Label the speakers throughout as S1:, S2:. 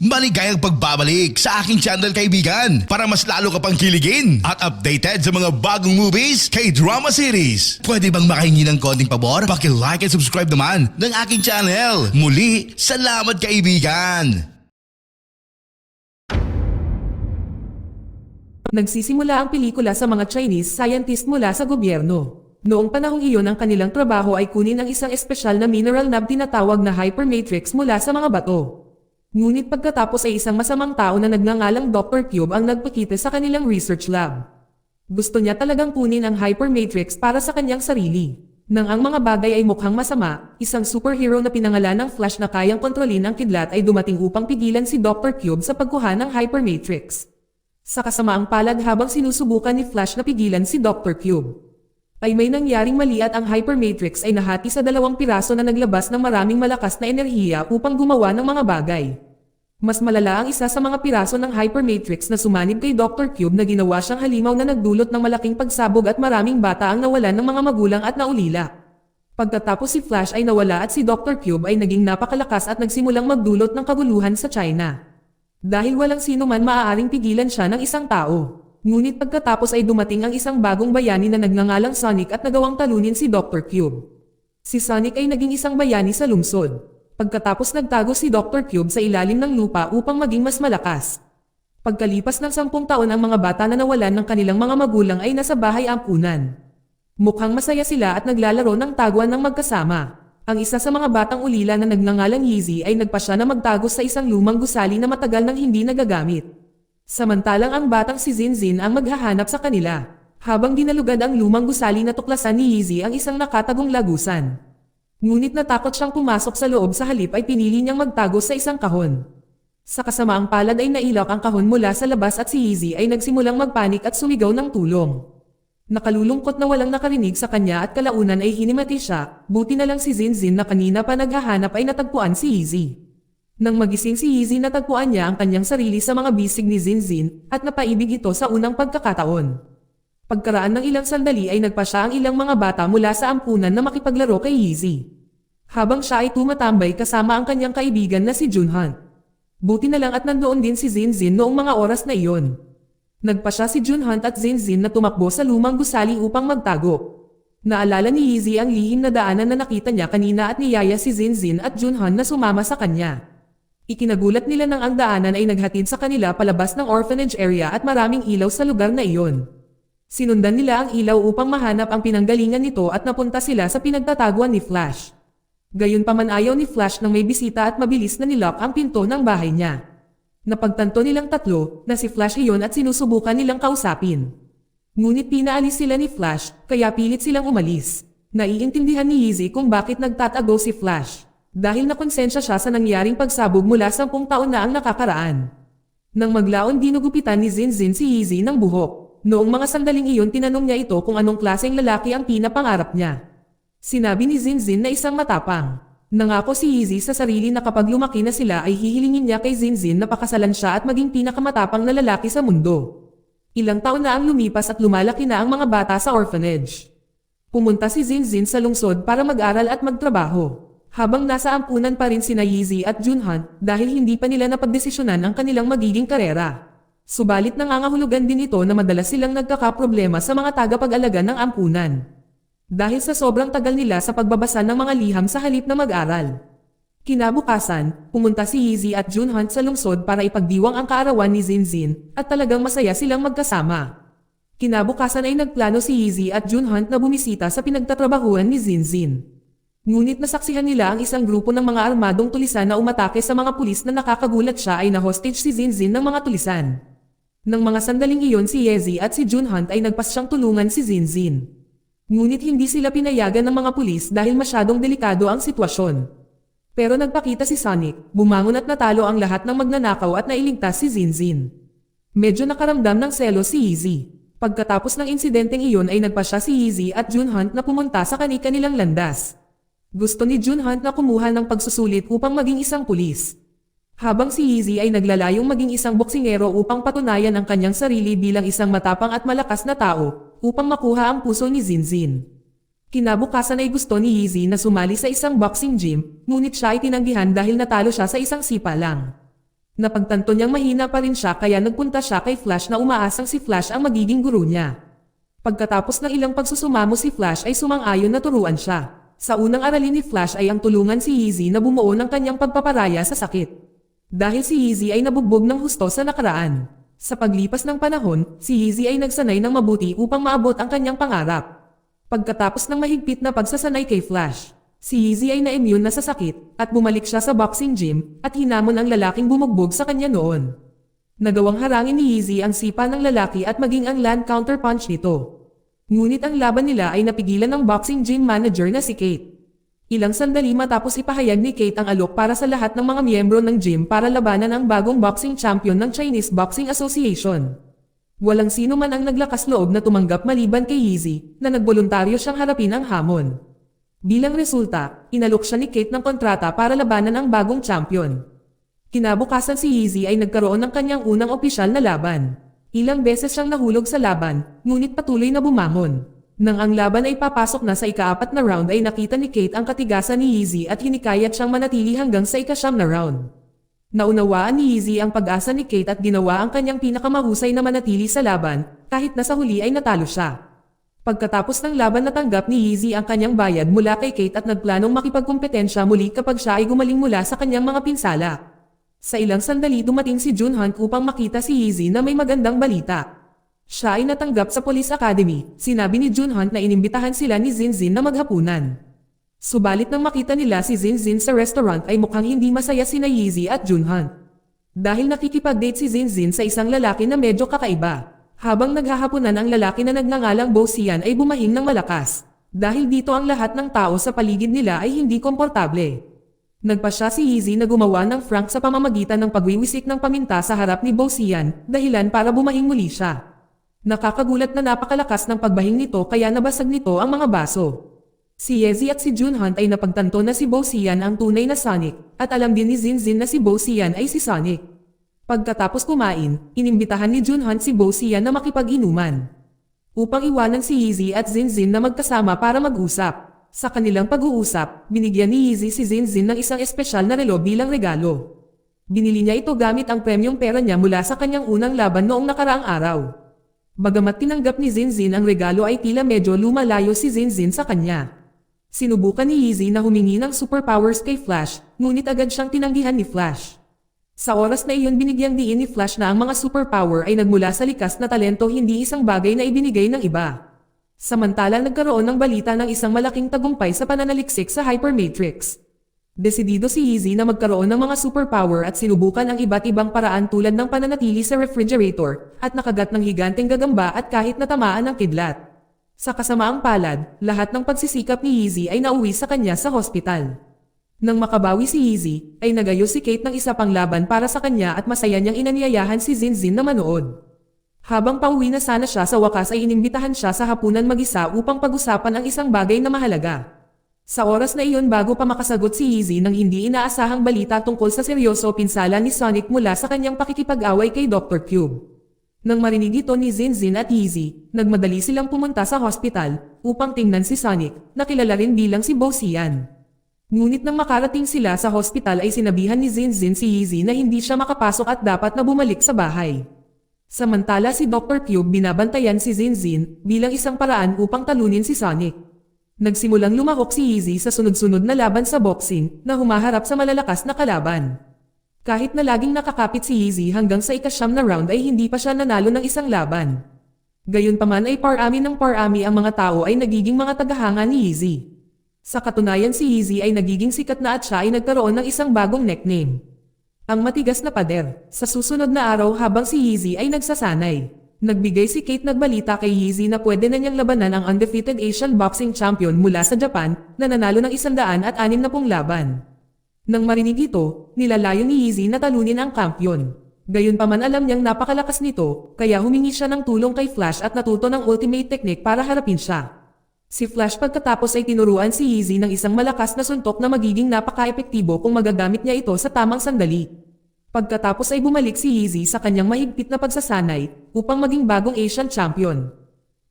S1: Maligayang pagbabalik sa aking channel kaibigan para mas lalo ka pang kiligin at updated sa mga bagong movies, K-drama series. Pwede bang makahingi ng konting pabor? Paki-like and subscribe naman ng aking channel. Muli, salamat kaibigan!
S2: Nagsisimula ang pelikula sa mga Chinese scientist mula sa gobyerno. Noong panahong iyon ang kanilang trabaho ay kunin ang isang espesyal na mineral na tinatawag na hypermatrix mula sa mga bato. Ngunit pagkatapos ay isang masamang tao na nagngangalang Dr. Cube ang nagpakita sa kanilang research lab. Gusto niya talagang kunin ang hypermatrix para sa kanyang sarili. Nang ang mga bagay ay mukhang masama, isang superhero na pinangalan ng Flash na kayang kontrolin ang kidlat ay dumating upang pigilan si Dr. Cube sa pagkuha ng hypermatrix. Sa kasamaang palad habang sinusubukan ni Flash na pigilan si Dr. Cube, ay may nangyaring mali at ang hypermatrix ay nahati sa dalawang piraso na naglabas ng maraming malakas na enerhiya upang gumawa ng mga bagay. Mas malala ang isa sa mga piraso ng hypermatrix na sumanib kay Dr. Cube na ginawa siyang halimaw na nagdulot ng malaking pagsabog at maraming bata ang nawalan ng mga magulang at naulila. Pagkatapos si Flash ay nawala at si Dr. Cube ay naging napakalakas at nagsimulang magdulot ng kaguluhan sa China. Dahil walang sino man maaaring pigilan siya ng isang tao. Ngunit pagkatapos ay dumating ang isang bagong bayani na nagngangalang Sonic at nagawang talunin si Dr. Cube. Si Sonic ay naging isang bayani sa lungsod. Pagkatapos nagtago si Dr. Cube sa ilalim ng lupa upang maging mas malakas. Pagkalipas ng 10 taon ang mga bata na nawalan ng kanilang mga magulang ay nasa bahay ampunan. Mukhang masaya sila at naglalaro ng taguan ng magkasama. Ang isa sa mga batang ulila na nagngangalang Yeezy ay nagpasya na magtago sa isang lumang gusali na matagal nang hindi nagagamit. Samantalang ang batang si Zinzin ang maghahanap sa kanila. Habang dinalugad ang lumang gusali na tuklasan ni Yeezy ang isang nakatagong lagusan. Ngunit natakot siyang pumasok sa loob sa halip ay pinili niyang magtago sa isang kahon. Sa kasamaang palad ay nailak ang kahon mula sa labas at si Yeezy ay nagsimulang magpanik at sumigaw ng tulong. Nakalulungkot na walang nakarinig sa kanya at kalaunan ay hinimati siya, buti na lang si Zinzin na kanina pa naghahanap ay natagpuan si Yeezy. Nang magising si Yeezy natagpuan niya ang kanyang sarili sa mga bisig ni Zinzin at napaibig ito sa unang pagkakataon. Pagkaraan ng ilang sandali ay nagpasya ang ilang mga bata mula sa ampunan na makipaglaro kay Yeezy. Habang siya ay tumatambay kasama ang kanyang kaibigan na si Junhan. Buti na lang at nandoon din si Zinzin noong mga oras na iyon. Nagpasya si Junhan at Zinzin na tumakbo sa lumang gusali upang magtago. Naalala ni Yeezy ang lihim na daanan na nakita niya kanina at niyaya si Zinzin at Junhan na sumama sa kanya. Ikinagulat nila nang ang daanan ay naghatid sa kanila palabas ng orphanage area at maraming ilaw sa lugar na iyon. Sinundan nila ang ilaw upang mahanap ang pinanggalingan nito at napunta sila sa pinagtataguan ni Flash. Gayunpaman ayaw ni Flash nang may bisita at mabilis na nilock ang pinto ng bahay niya. Napagtanto nilang tatlo na si Flash iyon at sinusubukan nilang kausapin. Ngunit pinaalis sila ni Flash, kaya pilit silang umalis. Naiintindihan ni Yeezy kung bakit nagtatago si Flash. Dahil nakonsensya siya sa nangyaring pagsabog mula 10 taon na ang nakakaraan. Nang maglaon dinugupitan ni Zinzin si Yeezy ng buhok. Noong mga sandaling iyon tinanong niya ito kung anong klaseng lalaki ang pinapangarap niya. Sinabi ni Zinzin na isang matapang. Nangako si Yeezy sa sarili na kapag lumaki na sila ay hihilingin niya kay Zinzin na pakasalan siya at maging pinakamatapang na lalaki sa mundo. Ilang taon na ang lumipas at lumalaki na ang mga bata sa orphanage. Pumunta si Zinzin sa lungsod para mag-aral at magtrabaho. Habang nasa ampunan pa rin sina Yeezy at Junhan dahil hindi pa nila napagdesisyonan ang kanilang magiging karera. Subalit nangangahulugan din ito na madalas silang nagkakaproblema sa mga tagapag-alaga ng ampunan. Dahil sa sobrang tagal nila sa pagbabasa ng mga liham sa halip na mag-aral. Kinabukasan, pumunta si Yeezy at Junhan sa lungsod para ipagdiwang ang kaarawan ni Zinzin at talagang masaya silang magkasama. Kinabukasan ay nagplano si Yeezy at Junhan na bumisita sa pinagtatrabahuan ni Zinzin. Ngunit nasaksihan nila ang isang grupo ng mga armadong tulisan na umatake sa mga pulis na nakakagulat siya ay na-hostage si Zinzin ng mga tulisan. Nang mga sandaling iyon si Yeezy at si Junhan ay nagpasyang tulungan si Zinzin. Ngunit hindi sila pinayagan ng mga pulis dahil masyadong delikado ang sitwasyon. Pero nagpakita si Sonic, bumangon at natalo ang lahat ng magnanakaw at nailigtas si Zinzin. Medyo nakaramdam ng selos si Yeezy. Pagkatapos ng insidenteng iyon ay nagpasya si Yeezy at Junhan na pumunta sa kani-kanilang landas. Gusto ni Junhan na kumuha ng pagsusulit upang maging isang pulis. Habang si Yeezy ay naglalayong maging isang boksingero upang patunayan ang kanyang sarili bilang isang matapang at malakas na tao, upang makuha ang puso ni Zinzin. Kinabukasan ay gusto ni Yeezy na sumali sa isang boxing gym, ngunit siya ay tinanggihan dahil natalo siya sa isang sipa lang. Napagtanto niyang mahina pa rin siya kaya nagpunta siya kay Flash na umaasang si Flash ang magiging guro niya. Pagkatapos ng ilang pagsusumamo si Flash ay sumang-ayon na turuan siya. Sa unang aralin ni Flash ay ang tulungan si Easy na bumuo ng kanyang pagpaparaya sa sakit. Dahil si Easy ay nabugbog ng husto sa nakaraan. Sa paglipas ng panahon, si Easy ay nagsanay ng mabuti upang maabot ang kanyang pangarap. Pagkatapos ng mahigpit na pagsasanay kay Flash, si Easy ay na-immune na sa sakit at bumalik siya sa boxing gym at hinamon ang lalaking bumugbog sa kanya noon. Nagawang harangin ni Easy ang sipa ng lalaki at maging ang land counterpunch nito. Ngunit ang laban nila ay napigilan ng boxing gym manager na si Kate. Ilang sandali matapos ipahayag ni Kate ang alok para sa lahat ng mga miyembro ng gym para labanan ang bagong boxing champion ng Chinese Boxing Association. Walang sino man ang naglakas loob na tumanggap maliban kay Easy na nagboluntaryo siyang harapin ang hamon. Bilang resulta, inalok siya ni Kate ng kontrata para labanan ang bagong champion. Kinabukasan si Easy ay nagkaroon ng kanyang unang opisyal na laban. Ilang beses siyang nahulog sa laban, ngunit patuloy na bumangon. Nang ang laban ay papasok na sa ika-4 na round ay nakita ni Kate ang katigasan ni Easy at hinikayat siyang manatili hanggang sa ika-9 na round. Naunawaan ni Easy ang pag-asa ni Kate at ginawa ang kanyang pinakamahusay na manatili sa laban, kahit na sa huli ay natalo siya. Pagkatapos ng laban natanggap ni Easy ang kanyang bayad mula kay Kate at nagplanong makipagkumpetensya muli kapag siya ay gumaling mula sa kanyang mga pinsala. Sa ilang sandali dumating si Junhunt upang makita si Easy na may magandang balita. Siya ay natanggap sa Police Academy. Sinabi ni Junhunt na inimbitahan sila ni Zinzin na maghapunan. Subalit nang makita nila si Zinzin sa restaurant ay mukhang hindi masaya sina Easy at Junhunt. Dahil nakikipag-date si Zinzin sa isang lalaki na medyo kakaiba. Habang naghahapunan ang lalaki na nagngangalang Bo Xian ay bumahing ng malakas. Dahil dito ang lahat ng tao sa paligid nila ay hindi komportable. Nagpasya si Easy na gumawa ng Frank sa pamamagitan ng pagwiwisik ng paminta sa harap ni Bo Xian, dahilan para bumahing muli siya. Nakakagulat na napakalakas ng pagbahing nito kaya nabasag nito ang mga baso. Si Easy at si Junhunt ay napagtanto na si Bo Xian ang tunay na Sonic, at alam din ni Zinzin na si Bo Xian ay si Sonic. Pagkatapos kumain, inimbitahan ni Junhunt si Bo Xian na makipag-inuman. Upang iwanan si Easy at Zinzin na magkasama para mag-usap. Sa kanilang pag-uusap, binigyan ni Easy si Zinzin ng isang espesyal na relo bilang regalo. Binili niya ito gamit ang premyong pera niya mula sa kanyang unang laban noong nakaraang araw. Bagamat tinanggap ni Zinzin ang regalo ay tila medyo lumalayo si Zinzin sa kanya. Sinubukan ni Easy na humingi ng superpowers kay Flash, ngunit agad siyang tinanggihan ni Flash. Sa oras na iyon binigyang diin ni Flash na ang mga superpower ay nagmula sa likas na talento hindi isang bagay na ibinigay ng iba. Samantala nagkaroon ng balita ng isang malaking tagumpay sa pananaliksik sa Hypermatrix. Desidido si Easy na magkaroon ng mga superpower at sinubukan ang iba't ibang paraan tulad ng pananatili sa refrigerator at nakagat ng higanteng gagamba at kahit natamaan ng kidlat. Sa kasamaang palad, lahat ng pagsisikap ni Easy ay nauwi sa kanya sa hospital. Nang makabawi si Easy, ay nagayos si Kate ng isa pang laban para sa kanya at masaya niyang inanyayahan si Zinzin na manood. Habang pauwi na sana siya sa wakas ay inimbitahan siya sa hapunan mag-isa upang pag-usapan ang isang bagay na mahalaga. Sa oras na iyon bago pa makasagot si Easy ng hindi inaasahang balita tungkol sa seryoso pinsala ni Sonic mula sa kanyang pakikipag-away kay Dr. Cube. Nang marinig ito ni Zinzin at Easy, nagmadali silang pumunta sa hospital upang tingnan si Sonic, na kilala rin bilang si Bo Xian. Ngunit nang makarating sila sa hospital ay sinabihan ni Zinzin si Easy na hindi siya makapasok at dapat na bumalik sa bahay. Samantala si Dr. Cube binabantayan si Zinzin bilang isang paraan upang talunin si Sonic. Nagsimulang lumahok si Easy sa sunod-sunod na laban sa boxing na humaharap sa malalakas na kalaban. Kahit na laging nakakapit si Easy hanggang sa ika-9 na round ay hindi pa siya nanalo ng isang laban. Gayunpaman ay parami ng parami ang mga tao ay nagiging mga tagahanga ni Easy. Sa katunayan si Easy ay nagiging sikat na at siya ay nagkaroon ng isang bagong nickname. Ang matigas na pader. Sa susunod na araw habang si Easy ay nagsasanay, nagbigay si Kate nagbalita kay Easy na pwede na niyang labanan ang undefeated Asian Boxing Champion mula sa Japan na nanalo ng 160 laban. Nang marinig ito, nilalayo ni Easy na talunin ang kampiyon. Gayunpaman alam niyang napakalakas nito, kaya humingi siya ng tulong kay Flash at natuto ng ultimate technique para harapin siya. Si Flash pagkatapos ay tinuruan si Easy ng isang malakas na suntok na magiging napaka-epektibo kung magagamit niya ito sa tamang sandali. Pagkatapos ay bumalik si Easy sa kanyang mahigpit na pagsasanay upang maging bagong Asian Champion.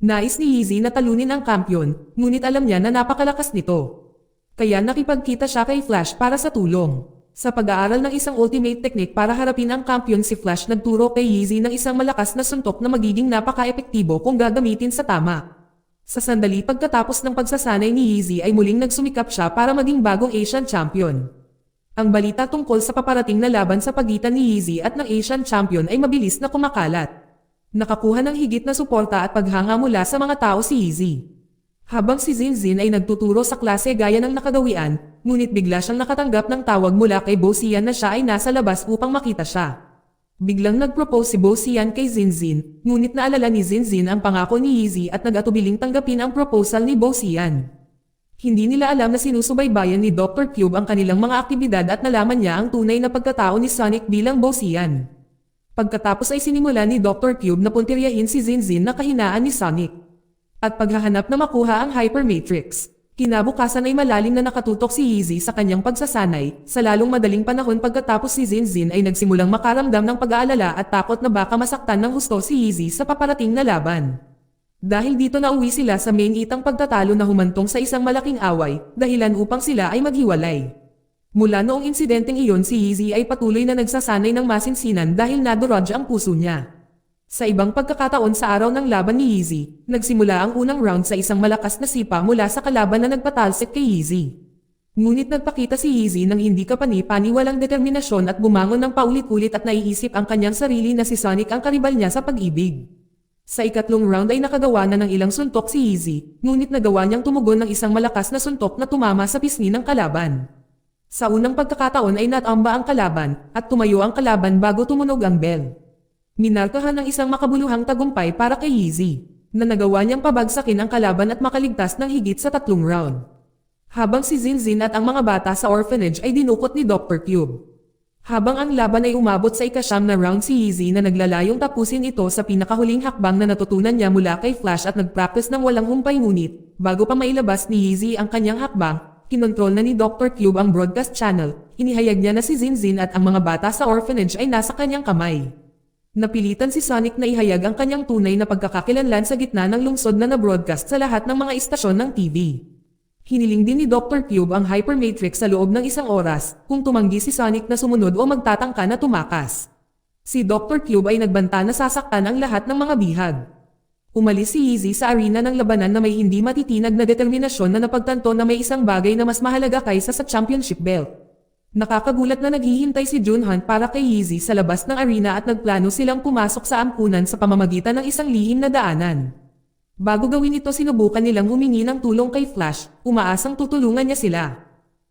S2: Nais ni Easy na talunin ang kampiyon, ngunit alam niya na napakalakas nito. Kaya nakipagkita siya kay Flash para sa tulong. Sa pag-aaral ng isang ultimate technique para harapin ang kampiyon, si Flash nagturo kay Yeezy ng isang malakas na suntok na magiging napaka-epektibo kung gagamitin sa tama. Sa sandali pagkatapos ng pagsasanay ni Yeezy ay muling nagsumikap siya para maging bagong Asian Champion. Ang balita tungkol sa paparating na laban sa pagitan ni Yeezy at ng Asian Champion ay mabilis na kumakalat. Nakakuha ng higit na suporta at paghanga mula sa mga tao si Yeezy. Habang si Zinzin ay nagtuturo sa klase gaya ng nakagawian, ngunit bigla siyang nakatanggap ng tawag mula kay Bosian na siya ay nasa labas upang makita siya. Biglang nag-propose si Bosian kay Zinzin, ngunit naalala ni Zinzin ang pangako ni Yeezy at nag-atubiling tanggapin ang proposal ni Bosian. Hindi nila alam na sinusubaybayan ni Dr. Cube ang kanilang mga aktibidad at nalaman niya ang tunay na pagkatao ni Sonic bilang Bosian. Pagkatapos ay sinimula ni Dr. Cube na puntiryahin si Zinzin na kahinaan ni Sonic at paghahanap na makuha ang Hyper Matrix. Kinabukasan ay malalim na nakatutok si Yeezy sa kanyang pagsasanay. Sa lalong madaling panahon pagkatapos si Zinzin ay nagsimulang makaramdam ng pag-aalala at takot na baka masaktan ng husto si Yeezy sa paparating na laban. Dahil dito nauwi sila sa main itang pagtatalo na humantong sa isang malaking away, dahilan upang sila ay maghiwalay. Mula noong insidenteng iyon, si Yeezy ay patuloy na nagsasanay ng masinsinan dahil nadurog ang puso niya. Sa ibang pagkakataon sa araw ng laban ni Yeezy, nagsimula ang unang round sa isang malakas na sipa mula sa kalaban na nagpatalsik kay Yeezy. Ngunit nagpakita si Yeezy ng hindi kapani-pani, walang determinasyon at bumangon ng paulit-ulit at naiisip ang kanyang sarili na si Sonic ang karibal niya sa pag-ibig. Sa ikatlong round ay nakagawa na ng ilang suntok si Yeezy, ngunit nagawa niyang tumugon ng isang malakas na suntok na tumama sa pisngi ng kalaban. Sa unang pagkakataon ay natamba ang kalaban at tumayo ang kalaban bago tumunog ang bell. Minarkahan ng isang makabuluhang tagumpay para kay Yeezy, na nagawa niyang pabagsakin ang kalaban at makaligtas ng higit sa 3 round. Habang si Zinzin at ang mga bata sa orphanage ay dinukot ni Dr. Cube. Habang ang laban ay umabot sa ika-9 na round, si Yeezy na naglalayong tapusin ito sa pinakahuling hakbang na natutunan niya mula kay Flash at nagpractice ng walang humpay, ngunit bago pa mailabas ni Yeezy ang kanyang hakbang, kinontrol na ni Dr. Cube ang broadcast channel. Inihayag niya na si Zinzin at ang mga bata sa orphanage ay nasa kanyang kamay. Napilitan si Sonic na ihayag ang kanyang tunay na pagkakakilanlan sa gitna ng lungsod na na-broadcast sa lahat ng mga istasyon ng TV. Hiniling din ni Dr. Cube ang Hyper Matrix sa loob ng 1 oras, kung tumanggi si Sonic na sumunod o magtatangka na tumakas. Si Dr. Cube ay nagbanta na sasaktan ang lahat ng mga bihag. Umalis si Yeezy sa arena ng labanan na may hindi matitinag na determinasyon na napagtanto na may isang bagay na mas mahalaga kaysa sa championship belt. Nakakagulat na naghihintay si Junhan para kay Yeezy sa labas ng arena at nagplano silang pumasok sa ampunan sa pamamagitan ng isang lihim na daanan. Bago gawin ito, sinubukan nilang humingi ng tulong kay Flash, umaasang tutulungan niya sila.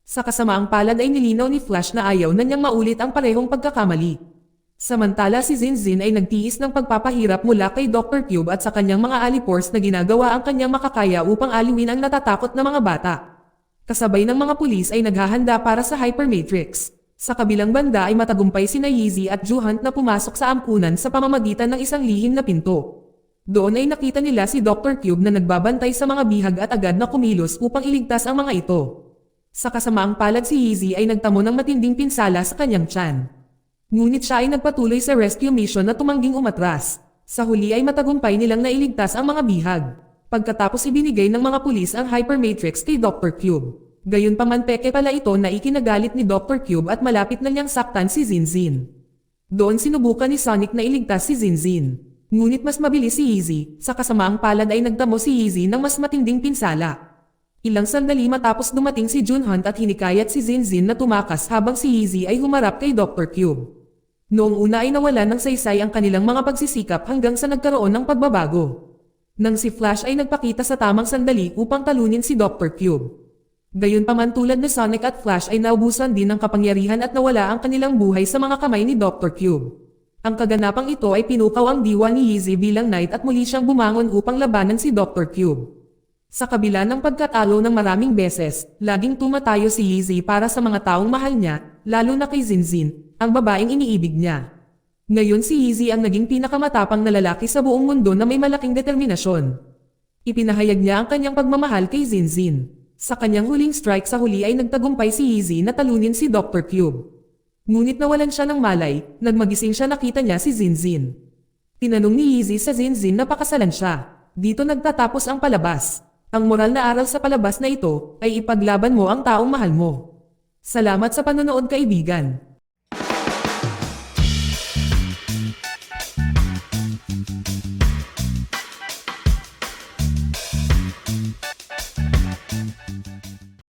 S2: Sa kasamaang palad ay nilinaw ni Flash na ayaw na niyang maulit ang parehong pagkakamali. Samantala si Zinzin ay nagtiis ng pagpapahirap mula kay Dr. Cube at sa kanyang mga alipors na ginagawa ang kanyang makakaya upang aliwin ang natatakot na mga bata. Kasabay ng mga pulis ay naghahanda para sa Hyper Matrix. Sa kabilang banda ay matagumpay sina Yeezy at Juhant na pumasok sa ampunan sa pamamagitan ng isang lihim na pinto. Doon ay nakita nila si Dr. Cube na nagbabantay sa mga bihag at agad na kumilos upang iligtas ang mga ito. Sa kasamaang palad, si Yeezy ay nagtamo ng matinding pinsala sa kanyang tiyan. Ngunit siya ay nagpatuloy sa rescue mission na tumangging umatras. Sa huli ay matagumpay nilang nailigtas ang mga bihag. Pagkatapos ibinigay ng mga pulis ang Hyper Matrix kay Dr. Cube. Gayunpaman, peke pala ito na ikinagalit ni Dr. Cube at malapit na niyang saktan si Zinzin. Doon sinubukan ni Sonic na iligtas si Zinzin. Ngunit mas mabilis si Yeezy, sa kasamaang palad ay nagtamo si Yeezy ng mas matinding pinsala. Ilang sandali matapos dumating si Junhan at hinikayat si Zinzin na tumakas habang si Yeezy ay humarap kay Dr. Cube. Noong una ay nawalan ng saysay ang kanilang mga pagsisikap hanggang sa nagkaroon ng pagbabago. Nang si Flash ay nagpakita sa tamang sandali upang talunin si Dr. Cube. Gayunpaman, tulad ni Sonic at Flash ay naubusan din ng kapangyarihan at nawala ang kanilang buhay sa mga kamay ni Dr. Cube. Ang kaganapang ito ay pinukaw ang diwa ni Yeezy bilang knight at muli siyang bumangon upang labanan si Dr. Cube. Sa kabila ng pagkatalo ng maraming beses, laging tumatayo si Yeezy para sa mga taong mahal niya, lalo na kay Zinzin, ang babaeng iniibig niya. Ngayon si Yeezy ang naging pinakamatapang na lalaki sa buong mundo na may malaking determinasyon. Ipinahayag niya ang kanyang pagmamahal kay Zinzin. Sa kanyang huling strike sa huli ay nagtagumpay si Yeezy na talunin si Dr. Cube. Ngunit nawalan siya ng malay, nagmagising siya nakita niya si Zinzin. Tinanong ni Yeezy sa Zinzin na pakasalan siya. Dito nagtatapos ang palabas. Ang moral na aral sa palabas na ito ay ipaglaban mo ang taong mahal mo. Salamat sa panonood kaibigan.